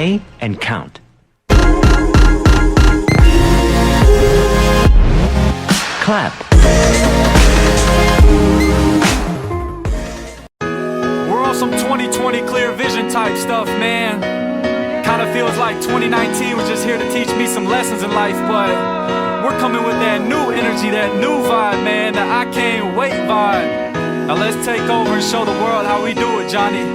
play and count. Clap. We're on some 2020 clear vision type stuff, man. Kinda feels like 2019 was just here to teach me some lessons in life, but we're coming with that new energy, that new vibe, man, that I can't wait vibe. Now let's take over and show the world how we do it, Johnny.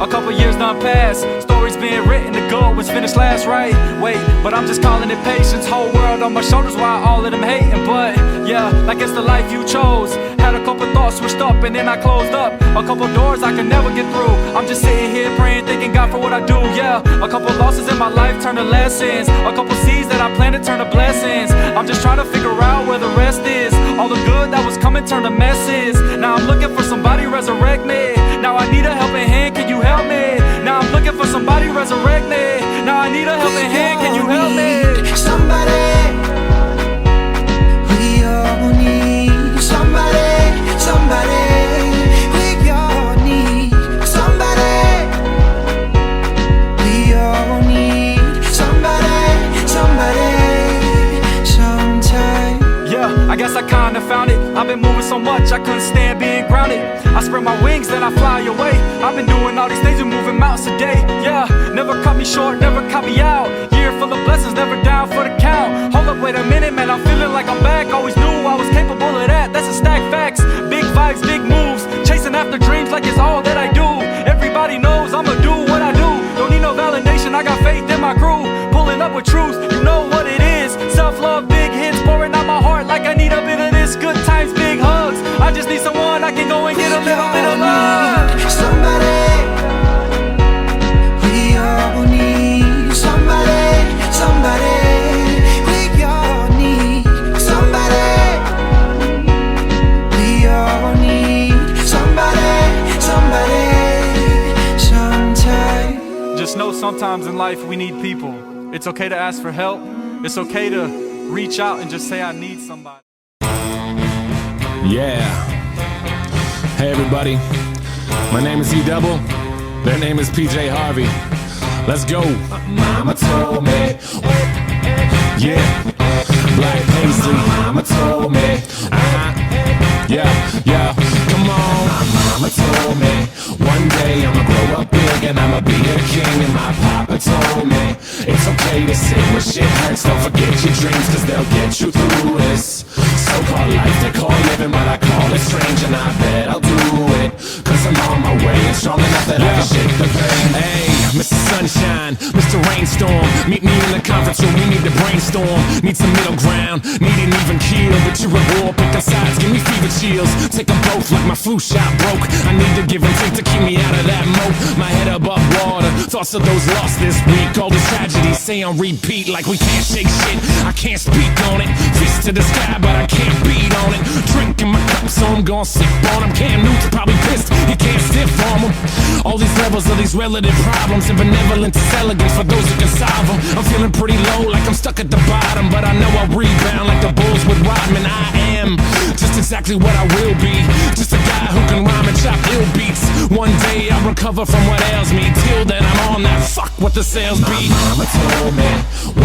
A couple years done passed, stories being written, the goal was finished last, right? Wait, but I'm just calling it patience, whole world on my shoulders while all of them hating. But yeah, like it's the life you chose. Had a couple thoughts switched up and then I closed up a couple doors I could never get through. I'm just sitting here praying, thanking God for what I do, yeah. A couple losses in my life turn to lessons, a couple seeds that I planted turn to blessings. I'm just trying to figure out where the rest is. All the good that was coming turned to messes. Now I'm looking for somebody resurrect me. Now I need a helping hand, can you help me? Now I'm looking for somebody resurrect me. Now I need a helping hand, can you help me? Somebody, we all need somebody, somebody. We all need somebody. We all need somebody, somebody, sometime. Yeah, I guess I kinda found it. I've been moving so much, I couldn't stand being grounded. I spread my wings, then I fly away. I've been doing all these things and moving mountains today. Yeah, never cut me short, never cut me out. Year full of blessings, never down for the count. Hold up, wait a minute, man, I'm feeling like I'm back. Always knew I was capable of that, that's a stack facts. Big vibes, big moves, chasing after dreams like it's all that I do. Everybody knows I'ma do what I do. Don't need no validation, I got faith in my crew. Pulling up with truth, you know what it is. Self-love, big hits, pouring out my heart like I need a bit of this. Good times, big hugs, I just need someone I can go and get a little bit of love. Somebody, we all need somebody, somebody. We all need somebody. We all need somebody, somebody, sometime. Just know sometimes in life we need people. It's okay to ask for help. It's okay to reach out and just say I need somebody. Yeah. Hey everybody, my name is e-dubble, their name is PJ Harvey. Let's go. Mama told me. Yeah. Black paisley. Mama told me. Yeah. Come on. My mama told me one day I'ma grow up big and I'ma be a king. And my papa told me it's okay to say when shit hurts. Don't forget your dreams, cause they'll get you through this so-called life they call living, but I call it strange. And I bet I'll do it, cause I'm on my way and strong enough that I can shake the pain. Hey, Mr. Sunshine, Mr. Rainstorm, meet me in the conference room, we need to brainstorm. Need some middle ground, need an even keel. But you're at war, picking sides, give me fever chills. Take them both like my flu shot broke. I need to give and take to keep me out of that moat. My head above water, thoughts of those lost this week. All these tragedies say on repeat like we can't shake shit. I can't speak on it, fist to the sky but I can't beat on it. Drinking my cup so I'm gon' sip on him. Cam Newton's probably pissed, he can't stiff on him. All these levels of these relative problems, and benevolence is elegance for those who can solve them. I'm feeling pretty low like I'm stuck at the bottom, but I know I'll rebound like the Bulls with Rodman. I am just exactly what I will be, just a guy who can rhyme and chop ill beats. One day I'll recover from what ails me. Till then I'm on that fuck what the sales be. My mama told me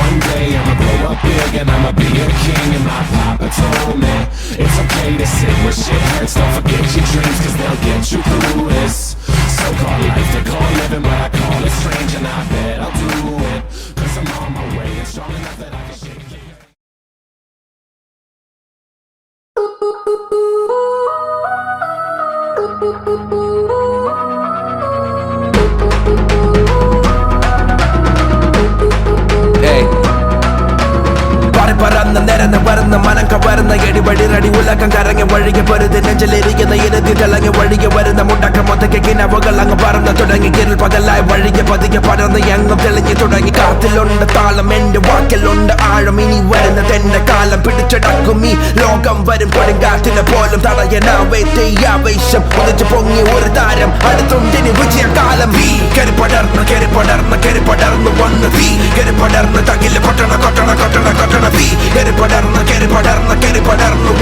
one day I'ma grow up big and I'ma be a king. And my papa told me it's okay to sit where shit hurts. Don't forget your dreams, cause they'll get you through this so-called life they call living, but I call it strange. And I bet I'll do it, cause I'm on my way and strong enough that I can shake it. പറന്ന് നിരന്ന് വരുന്ന മനം കവരുന്ന എടിപടി റടി ഉലക്കം കറങ്ങി വഴികെ പൊരുതി നെഞ്ചിലിരിക്കുന്ന ഇരുത്തി തിളങ്ങി വഴികെ വരുന്ന മുട്ടക്കം മൊത്തയ്ക്ക് കിനവുകൾ അങ്ങ് പറന്ന് തുടങ്ങി കിരിൽ പകലായി വഴികെ പതിക്കെ പടർന്ന് എങ്ങും തെളിഞ്ഞു തുടങ്ങി. കാത്തിലുണ്ട് താളം, എന്റെ വാക്കിലുണ്ട് ആഴം. ഇനി വരുന്നതെന്റെ കാലം പിടിച്ചടക്കും ഈ ലോകം. വരും കൊടുങ്കാറ്റിനെ പോലും തടയനാവേ തെയ്യാവേശം ഒന്നിച്ചു പൊങ്ങി ഒരു താരം. അടുത്തുണ്ടിനി വിജയകാലം. കെറി പടർന്ന് വന്ന് തീ കെറി പടർന്ന് തകില് കൊട്ടണ കൊട്ടണ കൊട്ടണ കൊട്ടണ തീ കെറി പടർന്ന്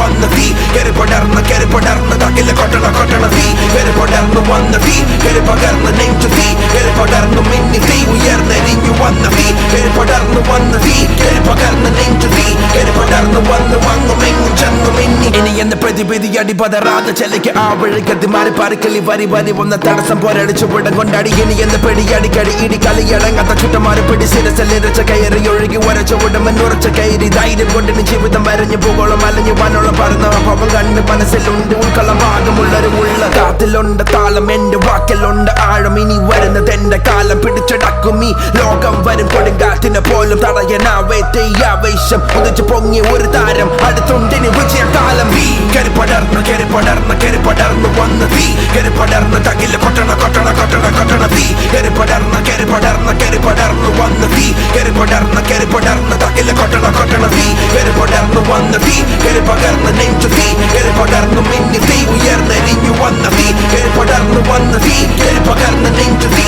വന്ന് തീ കെറി പടർന്ന് തകില് കൊട്ടണ കൊട്ടണ തീ കെറി പടർന്ന് വന്ന് തീ കെറി പകർന്ന് നെഞ്ചു തീ തീ പടർന്നു മിന്നി തീ ഉയർന്നെരിഞ്ഞു വന്ന തീ പടർന്നു വന്ന തീ പകർന്ന് നെഞ്ചു തീ പടർന്നു വന്നു വങ്ങുമെങ്ങും ചെന്നു മിന്നി ഇനി എന്ന പ്രതിപിതി അടിപതറാതെ ചെലയ്ക്ക് ആ വഴിക്കത്തി മാറി പാറിക്കളി വരി വരി വന്ന തടസ്സം പോരടിച്ചു വിടം കൊണ്ടാടി ഇനി എന്ന പെടിയടിക്കടി ഇടി കളിയടങ്ങാത്ത ചുട്ടമാറി പിടി സിരസലിരച്ച കയറി ഒഴുകി ഉരച്ചു വിടുമെന്നുറച്ച കയറി ധൈര്യം കൊണ്ടിന് ജീവിതം വരഞ്ഞു പൂകോളം അലഞ്ഞു വനോളം പറന്ന ഭവം കണ്ട് മനസ്സിലുണ്ട് ഉൾക്കൊള്ളം ഭാഗമുള്ളൊരു ഉള്ള കാത്തിലുണ്ട് താളം എന്റെ വാക്കിലുണ്ട് ആഴം ഇനി വരുന്നത് എന്റെ കാലം പിടിച്ചടക്കും ഈ ലോകം വരും കൊടുങ്കാറ്റിനെ പോലും തടയനാവേശം ഉദിച്ചു പൊങ്ങി ഒരു താരം അടുത്തുണ്ടിന് വിജയകാലം തീ പടർന്നു വന്ന തീ പടർന്ന് തകില് കൊട്ടണ തീ പടർന്നു വന്ന തീ പടർന്ന് തകില് കൊട്ടണ തീ പടർന്നു വന്ന തീ പകർന്ന് നെഞ്ചു തീ പടർന്നു മിന്നി തീ ഉയർന്നെരിഞ്ഞു വന്ന തീ പടർന്നു വന്ന തീ പകർന്ന് നെഞ്ചു തീ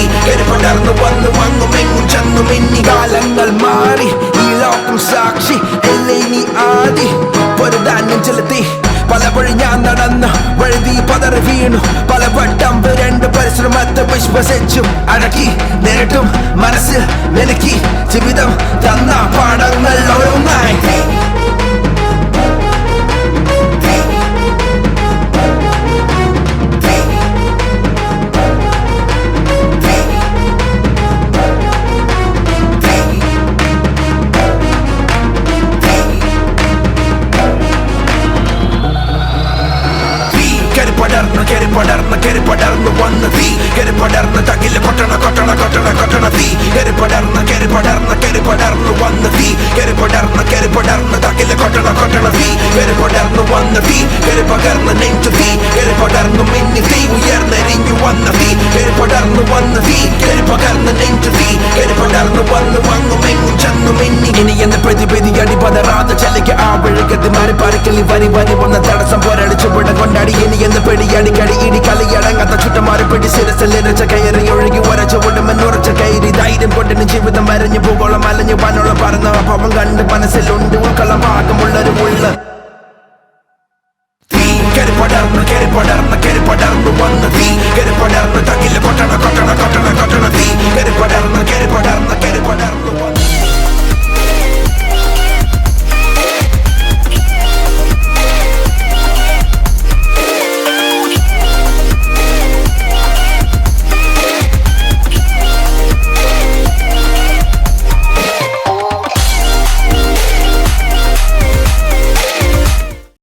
പടർന്നു വന്നു വങ്ങുമെങ്ങും ചെന്നു മിന്നി കാലങ്ങൾ മാറി ഈ ലോകം സാക്ഷി എല്ലേ നീ ആദി പൊരുതാനും ചെലുത്തി പല വഴി ഞാൻ നടന്നു വഴുതി പതറി വീണു പല വട്ടം രണ്ട് പരിശ്രമത്തെ വിശ്വസിച്ചും അടക്കി നേരിട്ടും മനസ്സിൽ നിലക്കി ജീവിതം തന്ന പാഠങ്ങൾ ഓരോന്നായി പടർന്നു വന്ന തീ പടർന്ന് തകില് കൊട്ടണ തീ പടർന്നു വന്ന തീ പടർന്ന് തകില് കൊട്ടണ തീ പടർന്നു വന്ന തീ പകർന്ന് നെഞ്ചു തീ പടർന്നു മിന്നി തീ ഉയർന്നെരിഞ്ഞു വന്ന തീ പടർന്നു വന്ന തീ പകർന്ന് നെഞ്ചു തീ പടർന്നു വന്നു വങ്ങുമെങ്ങും ചെന്നു മിന്നി ഇനി എന്ന പ്രതിപിതി അടിപതറാതെ ചെലയ്ക്ക് ആ വഴിക്കത്തി മാറി പാറിക്കളി വരി വരി വന്ന തടസ്സം പോരടിച്ചു വിടം കൊണ്ടാടി ഇനി എന്ന പെടിയടിക്കടി ഇടി കളിയടങ്ങാത്ത ചുട്ടമാറി പിടി സിരസലിരച്ച കയറി ഒഴുകി ഉരച്ചു വിടുമെന്നുറച്ച കയറി ധൈര്യം കൊണ്ടിന് ജീവിതം വരഞ്ഞു പൂകോളം അലഞ്ഞു വനോളം പറന്ന ഭവം കണ്ട് മനസ്സിലുണ്ട് ഉൾക്കൊള്ളം ഭാഗമുള്ളൊരു ഉള്ള